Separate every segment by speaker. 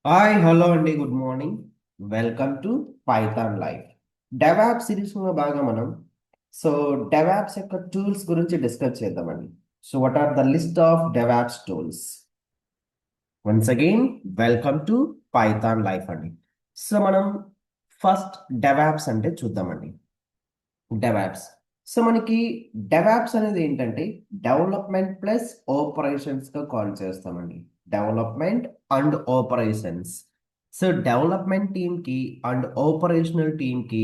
Speaker 1: Hi hello అండి good morning. Welcome to Python live. DevOps సిరీస్లో భాగంగా మనం సో డెవాప్స్ యొక్క టూల్స్ గురించి డిస్కస్ చేద్దామండి. So what are the list of DevOps tools? Once again welcome to Python life అండి. So మనం first DevOps అంటే చూద్దామండి. డెవాప్స్. సో మనకి డెవాప్స్ అనేది ఏంటంటే డెవలప్మెంట్ ప్లస్ ఆపరేషన్స్ గా కాల్ చేస్తామండి. Development and operations. So development team కి అండ్ ఆపరేషనల్ టీమ్ కి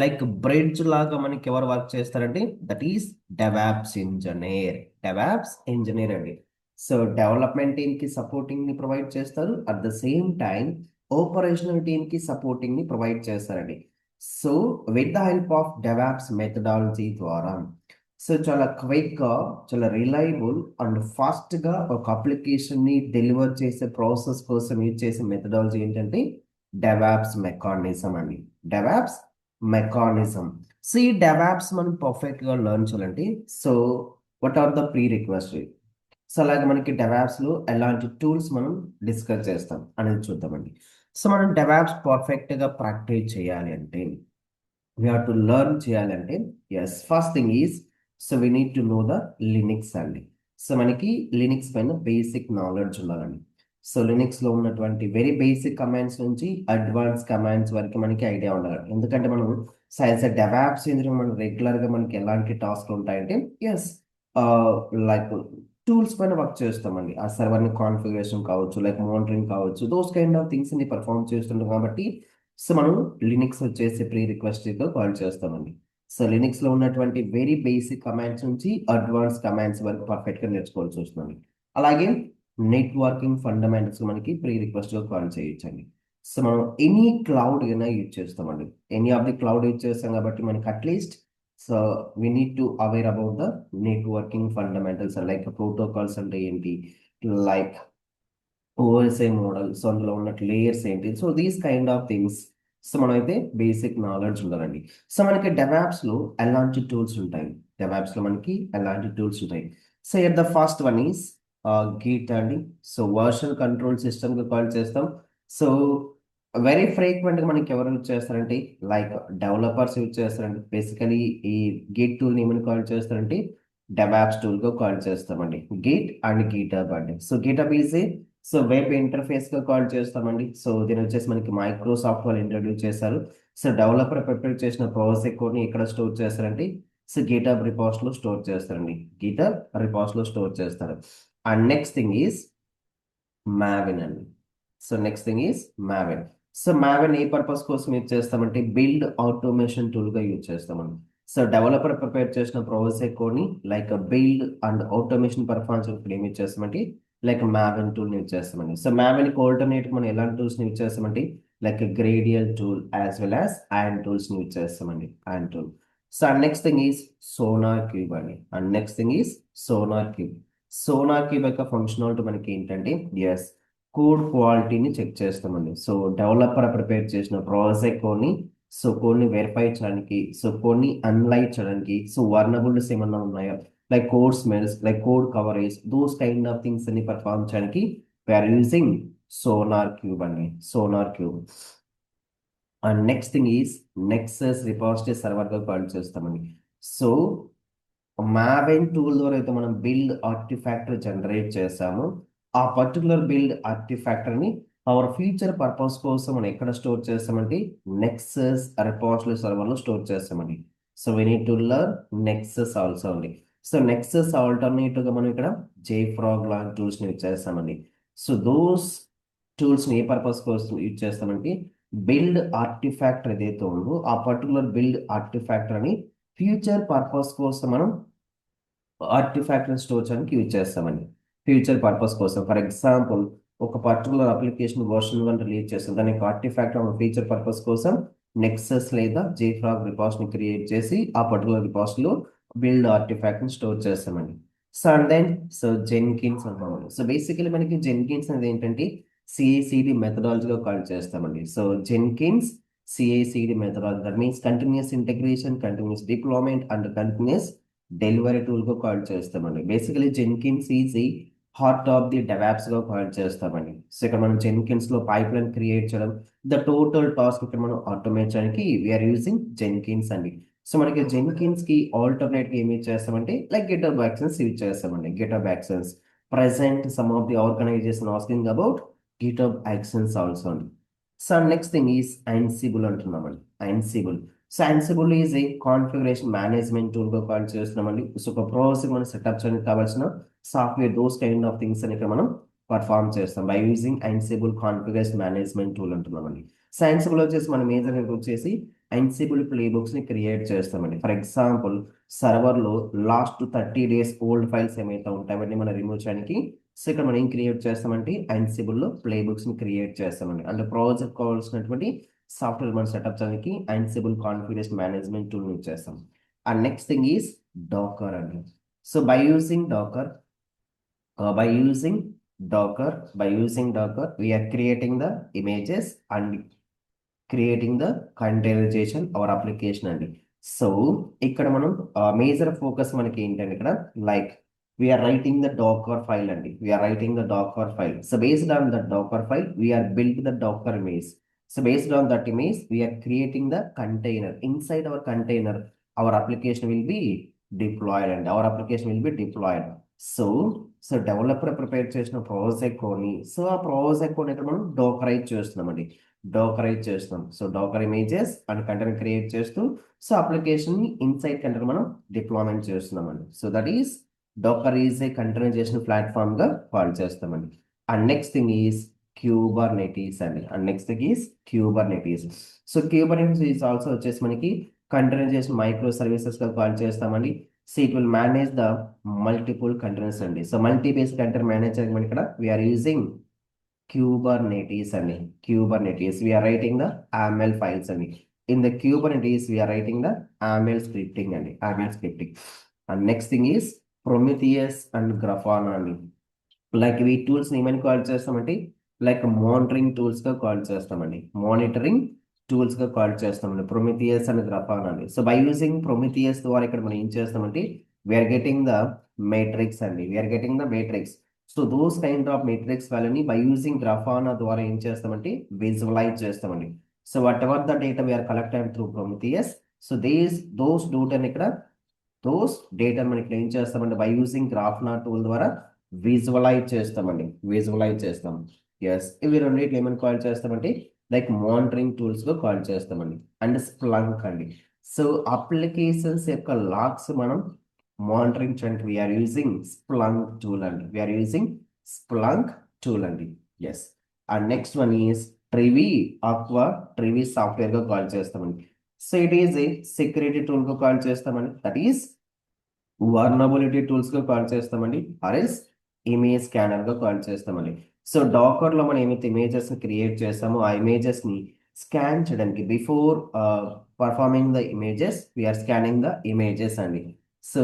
Speaker 1: లైక్ బ్రిడ్జ్ లాగా మనకి ఎవరు వర్క్ చేస్తారంటే that is DevOps engineer. DevOps engineer అండి. సో డెవలప్మెంట్ టీమ్ కి సపోర్టింగ్ ని ప్రొవైడ్ చేస్తారు, at the same time operational team కి సపోర్టింగ్ ని ప్రొవైడ్ చేస్తారండి. So with the help of DevOps methodology ద్వారా చాలా క్విక్గా, చాలా రిలయబుల్ అండ్ ఫాస్ట్గా ఒక అప్లికేషన్ని డెలివర్ చేసే ప్రాసెస్ కోసం యూజ్ చేసే మెథడాలజీ ఏంటంటే డెవాప్స్ మెకానిజం అండి. DevOps mechanism. సో ఈ డెవాప్స్ మనం పర్ఫెక్ట్గా లెర్న్ చేయాలంటే so what are the pre request? So అలాగే మనకి డెవాప్స్లో ఎలాంటి టూల్స్ మనం డిస్కస్ చేస్తాం అనేది చూద్దామండి. సో మనం డెవాప్స్ పర్ఫెక్ట్గా ప్రాక్టీస్ చేయాలి అంటే we have to learn చేయాలంటే yes first thing is so we need to know the Linux అండి. సో మనకి లినిక్స్ పైన బేసిక్ నాలెడ్జ్ ఉండాలండి. సో లినిక్స్లో ఉన్నటువంటి వెరీ బేసిక్ కమాండ్స్ నుంచి అడ్వాన్స్ కమాండ్స్ వరకు మనకి ఐడియా ఉండాలి. ఎందుకంటే మనం సైన్స్ డెవాప్స్ ఇందులో మనం రెగ్యులర్గా మనకి ఎలాంటి టాస్క్లు ఉంటాయంటే ఎస్ లైక్ టూల్స్ పైన వర్క్ చేస్తామండి. ఆ సర్వర్ని కాన్ఫిగరేషన్ కావచ్చు, లైక్ మానిటరింగ్ కావచ్చు, దోస్ కైండ్ ఆఫ్ థింగ్స్ ని పర్ఫామ్ చేస్తుంటాం కాబట్టి సో మనం లినిక్స్ వచ్చేసి ప్రీ రిక్వెస్ట్గా కాల్ చేస్తామండి. సో లినిక్స్లో ఉన్నటువంటి వెరీ బేసిక్ కమాండ్స్ నుంచి అడ్వాన్స్ కమాండ్స్ వరకు పర్ఫెక్ట్గా నేర్చుకోవాల్సి వస్తుంది. అలాగే నెట్వర్కింగ్ ఫండమెంటల్స్ మనకి ప్రీ రిక్వెస్ట్గా కాల్ చేయొచ్చండి. సో మనం ఎనీ క్లౌడ్ అయినా యూజ్ చేస్తామండి. Any of the cloud use చేస్తాం కాబట్టి మనకి at least so we need to aware about the networking fundamentals like protocols అంటే ఏంటి, లైక్ ఓఎస్ఐ మోడల్, సో అందులో ఉన్నట్టు లేయర్స్ ఏంటి, so these kind of things so మనమైతే బేసిక్ నాలెడ్జ్ ఉండాలండి. సో మనకి డెవాప్స్లో ఎలాంటి టూల్స్ ఉంటాయి? డెవాప్స్లో మనకి ఎలాంటి టూల్స్ ఉంటాయి? So at the first one is Git అండి. సో వర్షన్ కంట్రోల్ సిస్టమ్గా కాల్ చేస్తాం. సో వెరీ ఫ్రీక్వెంట్గా మనకి ఎవరు యూజ్ చేస్తారంటే లైక్ డెవలపర్స్ యూజ్ చేస్తారండి. బేసికలీ ఈ గిట్ టూల్ని ఏమని కాల్ చేస్తారంటే డెవాప్స్ టూల్గా కాల్ చేస్తామండి. గిట్ అండ్ గిటబ్ అండి. So GitHub is a so web interface గా కాల్ చేస్తామండి. సో దీని వచ్చేసి మనకి మైక్రోసాఫ్ట్ వాళ్ళు ఇంట్రడ్యూస్ చేశారు. సో డెవలపర్ ప్రిపేర్ చేసిన ప్రాజెక్ట్ కోడ్ని ఎక్కడ స్టోర్ చేస్తారంటే సో గీటబ్ రిపాస్ లో స్టోర్ చేస్తారండి. గీటబ్ రిపాస్ లో స్టోర్ చేస్తారు. And next thing is Maven అండి. So next thing is Maven. So Maven ఏ పర్పస్ కోసం యూజ్ చేస్తామంటే బిల్డ్ ఆటోమేషన్ టూల్ గా యూజ్ చేస్తామండి. సో డెవలపర్ ప్రిపేర్ చేసిన ప్రాజెక్ట్ కోడ్ని like build and automation performance ఇప్పుడు ఏమి యూజ్ చేస్తామంటే లైక్ మావిన్ టూల్ యూజ్ చేస్తామండి. సో మావిన్ కి ఆల్టర్నేట్ మనం ఎలాంటి టూల్స్ యూజ్ చేస్తామంటే like Gradle tool as well as Ant tools use చేస్తామండి. Ant tool. So and next thing is SonarQube అండి. And next thing is SonarQube. SonarQube యొక్క functionality మనకి ఏంటంటే as code క్వాలిటీని check చేస్తామండి. So developer prepare చేసిన project కోడ్ని so కోడ్ని వెరిఫై చేయడానికి, సో కోడ్ని అనలైజ్ చేయడానికి, సో వర్నబుల్స్ ఏమన్నా ఉన్నాయా like code smells, like code coverage, those kind of things అన్ని పర్ఫార్మ్ చేయడానికి వీఆర్ యూజింగ్ సోనార్ క్యూబ్ అండి. SonarQube. And next thing is Nexus repository సర్వర్గా కాల్ చేస్తామండి. సో మావెన్ టూల్ ద్వారా అయితే మనం బిల్డ్ ఆర్టిఫాక్టర్ జనరేట్ చేసాము, ఆ పర్టికులర్ బిల్డ్ ఆర్టిఫాక్టర్ని అవర్ ఫ్యూచర్ పర్పస్ కోసం మనం ఎక్కడ స్టోర్ చేస్తామంటే నెక్సస్ రిపాజిటరీ సర్వర్లో స్టోర్ చేస్తామండి. So we need to learn Nexus also అండి. సో నెక్సస్ ఆల్టర్నేటివ్గా మనం ఇక్కడ జేఫ్రాగ్ లాంటి టూల్స్ని యూజ్ చేస్తామండి. సో దోస్ టూల్స్ని ఏ పర్పస్ కోసం యూజ్ చేస్తామంటే బిల్డ్ ఆర్టిఫాక్టర్ ఏదైతే ఉందో ఆ పర్టికులర్ బిల్డ్ ఆర్టిఫాక్టర్ అని ఫ్యూచర్ పర్పస్ కోసం మనం ఆర్టిఫాక్టర్ స్టోర్ చేయడానికి యూజ్ చేస్తామండి. ఫ్యూచర్ పర్పస్ కోసం ఫర్ ఎగ్జాంపుల్ ఒక పర్టికులర్ అప్లికేషన్ వర్షన్ 1 రిలీజ్ చేస్తాం, దాని యొక్క ఆర్టిఫాక్టర్ ఫ్యూచర్ పర్పస్ కోసం నెక్సస్ లేదా జేఫ్రాగ్ రిపాస్ని క్రియేట్ చేసి ఆ పర్టికులర్ రిపాస్లో బిల్డ్ ఆర్టిఫాక్ట్ని స్టోర్ చేస్తామండి. So and then so Jenkins అంటామండి. సో బేసికలీ మనకి జెన్కిన్స్ అనేది ఏంటంటే సిఐసిడి మెథడాలజీగా కాల్ చేస్తామండి. So Jenkins CICD methodology that means continuous integration, continuous deployment and continuous delivery టూల్గా call చేస్తామండి. Basically Jenkins is heart of the DevOps గా call చేస్తామండి. So ఇక్కడ మనం జెన్కిన్స్ లో పైప్ లైన్ క్రియేట్ చేయడం, ద టోటల్ టాస్క్ ఇక్కడ మనం ఆటోమేట్ చేయడానికి వీఆర్ యూజింగ్ జెన్కిన్స్ అండి. సో మనకి జెన్కిన్స్ కి ఆల్టర్నేట్ గా ఏమి చేస్తామంటే లైక్ గిటబ్ యాక్షన్స్ యూజ్ చేస్తామండి. GitHub actions present some of the organization asking about GitHub actions also అండి. So next thing is Ansible అంటున్నామండి. Ansible. So Ansible is a configuration management tool గా call చేస్తున్నామండి. So ఒక process మనం setup చేయడానికి కావాల్సిన software those kind of things అని ఇక్కడ మనం పర్ఫామ్ చేస్తాం by using Ansible configuration management tool అంటున్నామండి. సో Ansible వచ్చేసి మనం మేజర్ వచ్చేసి Ansible ప్లే బుక్స్ ని క్రియేట్ చేస్తామండి. ఫర్ ఎగ్జాంపుల్ సర్వర్లో లాస్ట్ 30 డేస్ ఓల్డ్ ఫైల్స్ ఏమైతే ఉంటాయి అవన్నీ మనం రిమూవ్ చేయడానికి సో ఇక్కడ మనం ఏం క్రియేట్ చేస్తామంటే Ansible లో ప్లే బుక్స్ ని క్రియేట్ చేస్తామండి. అంటే ప్రాజెక్ట్ కావాల్సినటువంటి సాఫ్ట్వేర్ మనం సెటప్ చేయడానికి Ansible configuration management tool use చేస్తాం. And next thing is Docker అండి. So by using Docker by using Docker, we are creating the images and creating the containerization our application అండి. So ఇక్కడ మనం major focus మనకి ఏంటంటే ఇక్కడ like we are writing the Docker file అండి. We are writing the Docker file. So based on the Docker file we are build the Docker image. So based on that image we are creating the container. Inside our container our application will be deployed అండి. Our application will be deployed. So so developer prepare చేసిన project కోడ్ని so ఆ project code ఇక్కడ మనం dockerize చేస్తున్నామండి. Dockerize చేస్తున్నాం. So Docker images and container create చేస్తూ so application ని ఇన్సైడ్ కంటైనర్ మనం డిప్లాయ్మెంట్ చేస్తున్నామండి. So that is Docker is a containerization platform గా కాల్ చేస్తామండి. And next thing is Kubernetes అండి. And next thing is Kubernetes. So Kubernetes is also వచ్చేసి మనకి containerization microservices గా call చేస్తామండి. So it will manage the multiple containers అండి. So multi base container manage చేయడం ఇక్కడ we are using Kubernetes అండి. Kubernetes we are writing the YAML files అండి. In the Kubernetes we are writing the YAML scripting అండి. YAML scripting. And next thing is Prometheus and Grafana అండి. Like ఈ tools ఏమని call చేస్తామంటే like monitoring tools గా call చేస్తామండి. Monitoring tools గా call చేస్తామండి. ప్రొమిథియస్ అండ్ గ్రఫానా అండి. సో బై యూజింగ్ ప్రొమిథియస్ ద్వారా ఇక్కడ మనం ఏం చేస్తామంటే వీఆర్ గెటింగ్ ద మేట్రిక్స్ అండి. We are getting the metrics. So those kind of metrics వాల్యూని బై యూజింగ్ గ్రాఫానా ద్వారా ఏం చేస్తామంటే విజువలైజ్ చేస్తామండి. So whatever the data we are collected through Prometheus so those డేటాని ఇక్కడ దోస్ డేటా మనం ఇక్కడ ఏం చేస్తామంటే బై యూజింగ్ గ్రాఫానా టూల్ ద్వారా విజువలైజ్ చేస్తామండి. విజువలైజ్ చేస్తాం. ఎస్ ఇవి రెండింటిని ఏమని కాల్ చేస్తామంటే లైక్ మానిటరింగ్ టూల్స్ గా కాల్ చేస్తామండి. అండ్ స్ప్లంక్ అండి. సో అప్లికేషన్స్ యొక్క లాగ్స్ మనం మానిటరింగ్ చేయడానికి వీఆర్ యూజింగ్ స్ప్లంక్ టూల్ అండి. వీఆర్ యూజింగ్ స్ప్లంక్ టూల్ అండి. Yes and next one is Trivy software గా కాల్ చేస్తామండి. So it is a security tool గా కాల్ చేస్తామండి. దట్ ఈస్ వర్నబిలిటీ టూల్స్ గా కాల్ చేస్తామండి. ఆర్ఎస్ ఇమేజ్ స్కానర్ గా call చేస్తామండి. సో డాకర్ లో మనం ఏమైతే ఇమేజెస్ ని క్రియేట్ చేస్తామో ఆ ఇమేజెస్ ని స్కాన్ చేయడానికి before performing the images we are scanning the images అండి. సో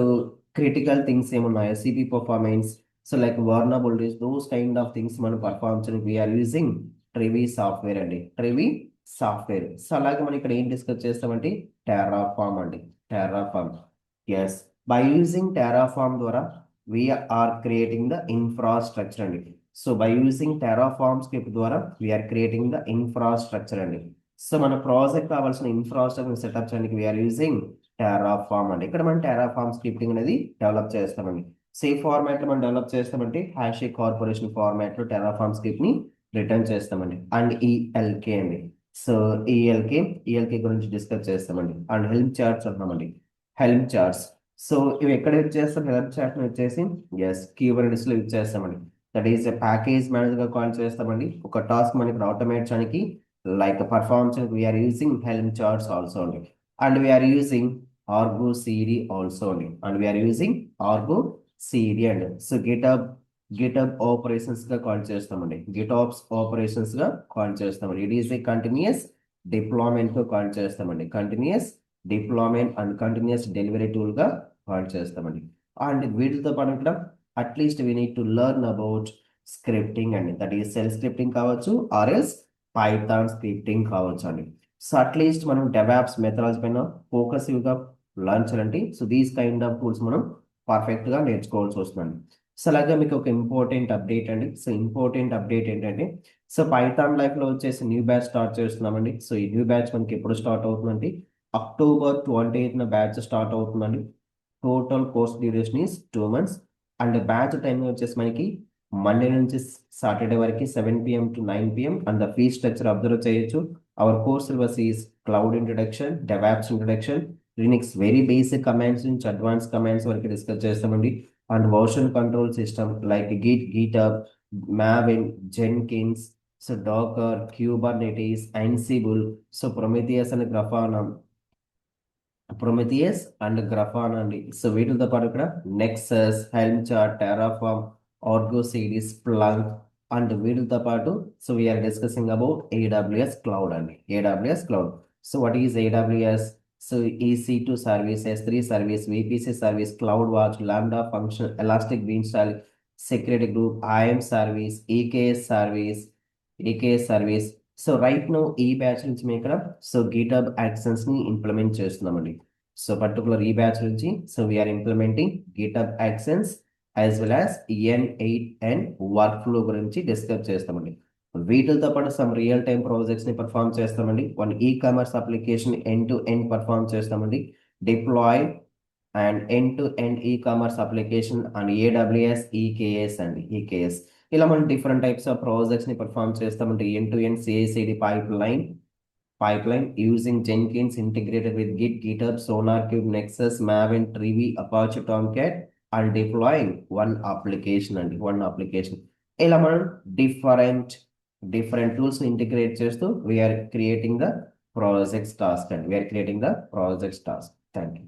Speaker 1: క్రిటికల్ థింగ్స్ ఏమున్నాయో CP performance so like vulnerabilities those kind of things మనం పర్ఫార్మ్ చేయడానికి వీఆర్ యూజింగ్ ట్రివీ సాఫ్ట్వేర్ అండి. Trivy software. సో అలాగే మనం ఇక్కడ ఏం డిస్కస్ చేస్తామంటే టెర్రాఫార్మ్ అండి. Terraform. Yes by using Terraform ద్వారా వీఆర్ క్రియేటింగ్ ద ఇన్ఫ్రాస్ట్రక్చర్ అండి. So by using Terraform script ద్వారా వీఆర్ క్రియేటింగ్ ద ఇన్ఫ్రాస్ట్రక్చర్ అండి. సో మన ప్రాజెక్ట్ కావాల్సిన ఇన్ఫ్రాస్ట్రక్చర్ సెటప్ చేయడానికి వీఆర్ యూజింగ్ టెర్రాఫార్మ్ అండి. ఇక్కడ మనం టెర్రాఫార్మ్ స్క్రిప్టింగ్ అనేది డెవలప్ చేస్తామండి. సేమ్ ఫార్మాట్ లో మనం డెవలప్ చేస్తామంటే హ్యాష్ కార్పొరేషన్ ఫార్మాట్ లో టెర్రాఫార్మ్ స్క్రిప్ట్ ని రిటర్న్ చేస్తామండి. అండ్ ఈఎల్కే అండి. సో ఈఎల్కే గురించి డిస్కస్ చేస్తామండి. And helm charts అంటున్నామండి. Helm charts. So ఇవి ఎక్కడ యూజ్ చేస్తాం? హెల్మ్ చార్ట్ వచ్చేసి ఎస్ కీవర్డ్స్ లో యూజ్ చేస్తామండి. దట్ ఈస్ ప్యాకేజ్ మేనేజర్ గా కాల్ చేస్తామండి. ఒక టాస్క్ మనకి ఆటోమేట్ చేయడానికి like performance we are using Helm charts also అండి. And we are using Argo CD also అండి. And we are using Argo CD అండి. సో గిటబ్ ఆపరేషన్స్ గా కాల్ చేస్తామండి. గిటాప్స్ ఆపరేషన్స్ గా కాల్ చేస్తామండి. It is a continuous deployment గా call చేస్తామండి. Continuous deployment and continuous delivery tool గా కాల్ చేస్తామండి. అండ్ వీటితో పాటు ఇక్కడ at least we need to learn about scripting అండి. దట్ ఈస్ సెల్ స్క్రిప్టింగ్ కావచ్చు ఆర్ఎల్స్ పైథాన్ స్క్రిప్టింగ్ కావచ్చు అండి. సో అట్లీస్ట్ మనం డెవాప్స్ మెథడాలజీ పైన ఫోకస్గా లర్న్ చేయాలంటే so these kind of tools మనం పర్ఫెక్ట్ గా నేర్చుకోవాల్సి వస్తుందండి. సో అలాగే మీకు ఒక ఇంపార్టెంట్ అప్డేట్ అండి. సో ఇంపార్టెంట్ అప్డేట్ ఏంటంటే, సో పైథాన్ లైఫ్ లో వచ్చేసి న్యూ బ్యాచ్ స్టార్ట్ చేస్తున్నామండి. సో ఈ న్యూ బ్యాచ్ మనకి ఎప్పుడు స్టార్ట్ అవుతుందండి, అక్టోబర్ 28న బ్యాచ్ స్టార్ట్ అవుతుందండి. Total course duration is 2 months. And batch timing వచ్చేసి మనకి మండే నుంచి సాటర్డే వరకు 7 p.m. to 9 p.m. And the fee structure observe చేయొచ్చు. Our course syllabus is cloud introduction, DevOps introduction, Linux very basic commands నుంచి advance commands వరకు discuss చేస్తామండి. And version control system like Git, GitHub, Maven, Jenkins, so Docker, Kubernetes, ansible, so Prometheus and Grafana, Prometheus and Grafana అండి. So వీటితో పాటు ఇక్కడ Nexus, Helm chart, Terraform, Argo సిరీస్, Splunk, and వీటితో పాటు so we are discussing about AWS cloud అండి. AWS cloud. So what is AWS? So EC2 service, S3 service, VPC service, CloudWatch, Lambda function, Elastic Beanstalk, security group, IAM service, EKS service. So right now ఈ batch నుంచి మేము ఇక్కడ so GitHub actions ని implement చేస్తున్నామండి. So particular ఈ batch నుంచి so we are implementing GitHub actions as well as N8N workflow గురించి discuss చేస్తామండి. వీటితో పాటు సమ్ రియల్ టైమ్ ప్రాజెక్ట్స్ ని పర్ఫామ్ చేస్తామండి. One ecommerce application end to end perform చేస్తామండి. Deploy and end to end ecommerce application and AWS EKS అండి, EKS. ఇలా మనం డిఫరెంట్ టైప్స్ ఆఫ్ ప్రాజెక్ట్స్ ని పర్ఫామ్ చేస్తామంటే end to end CI/CD pipeline using Jenkins integrated with Git, GitHub, SonarCube, Nexus, Maven, Trivi, Apache Tomcat, and deploying one application. ఇలా మనం different tools ని integrate చేస్తూ we are creating the projects task and we are creating the projects task. Thank you.